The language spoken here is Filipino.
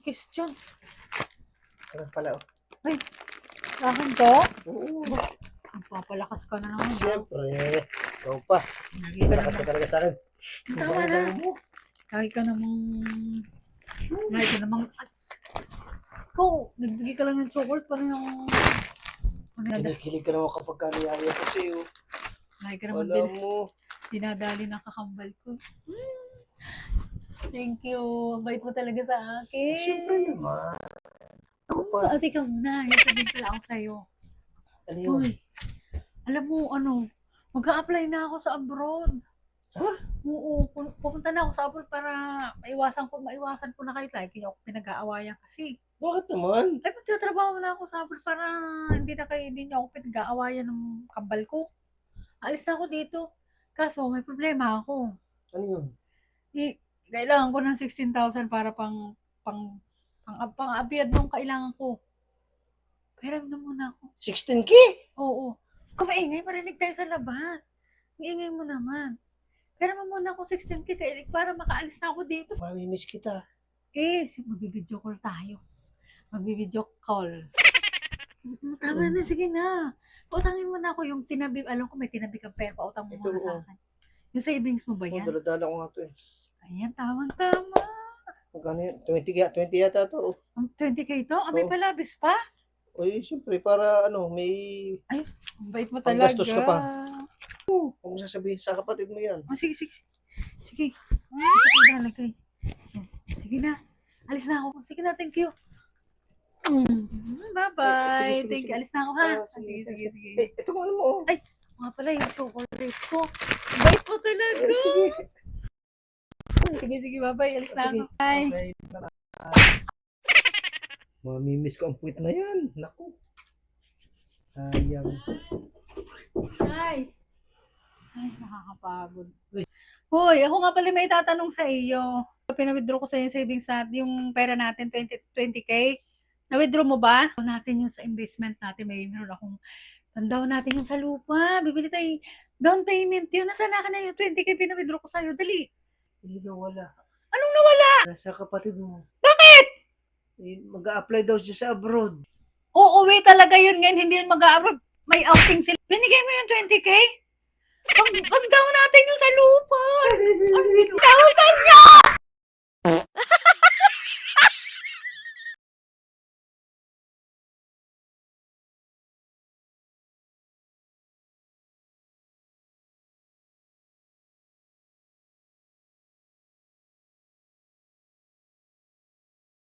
question. Ano pala, oh. Ay, akin to? Oo. Papalakas ka na naman. Siyempre, ikaw pa. Lagi ka Malakas ka naman. talaga sa akin. Tama na. Lagi ka namang... Lagi ka namang... Ikaw, nagbigay ka lang ng chocolate pa na yung... Kinikilig ka naman kapag kaniyaya ko sa'yo. Lagi ka naman Alam mo. dinadali ng kakambal ko. Thank you. Ang bait mo talaga sa akin. Siyempre naman. Ako pa. Ate ka muna. Yung sabihin pala ako sa'yo. Ano yun? Uy, alam mo, mag-a-apply na ako sa abroad. Ha? Oo, pupunta na ako sa abroad para maiwasan ko na kahit lagi niyo ako pinag-aawayan kasi. Bakit naman? Ay, magtatrabaho na ako sa abroad para hindi niyo ako pinag-aawayan ng kambal ko. Alis na ako dito. Kaso, may problema ako. Ano yun? Kailangan ko ng 16,000 para pang-abiyad nung kailangan ko. Pairam na muna ako. 16K? Oo. Kumaingay, marinig tayo sa labas. Iingay mo naman. Pero muna ako 16K para makaalis na ako dito. Mamimiss kita. Magbibideo call tayo. Magbibideo call. Tama na, sige na. Pautangin mo na ako yung tinabi. Alam ko may tinabi kang pera. Pautang mo muna sa akin. Yung savings mo ba yan? Daladala ko nga to eh. Ayan, tamang-tama. Magkano yan? 20 yata to. 20K to? May palabis pa? Uy, siyempre, para may Ay, ang bait mo talaga. panggastos ka pa. Huwag mo sasabihin sa kapatid mo yan. Sige. Sige. Sige nalagay. Sige na. Alis na ako. Sige na, thank you. Bye-bye. Sige. Thank you. Alis na ako, ha? Sige. Sige. Ito mo ano mo. Ay, mga pala yung chocolate ko. Bait mo talaga. Sige. Sige. Bye-bye. Alis na ako. Bye. Okay. Mamimiss ko ang puwit na yan. Naku. Sayang. Ay, nakakapagod. Hoy, ako nga pala may tatanong sa iyo. Pinawithdraw ko sa yung savings yung pera natin, 20K. Na-withdraw mo ba? Natin yung sa investment natin. Meron akong pandaw natin yung sa lupa. Bibili tayo down payment yun. Nasaan na ka na yung 20K pinawithdraw ko sa'yo? Dali. Hindi nawala. Anong nawala? Nasa kapatid mo. Bakit? Mag-a-apply daw siya sa abroad. Uuwi talaga yun ngayon. Hindi yun mag-abroad. May outing sila. Binigay mo yung 20K? Pag daw natin yung sa lupa. Ang 1,000 niya!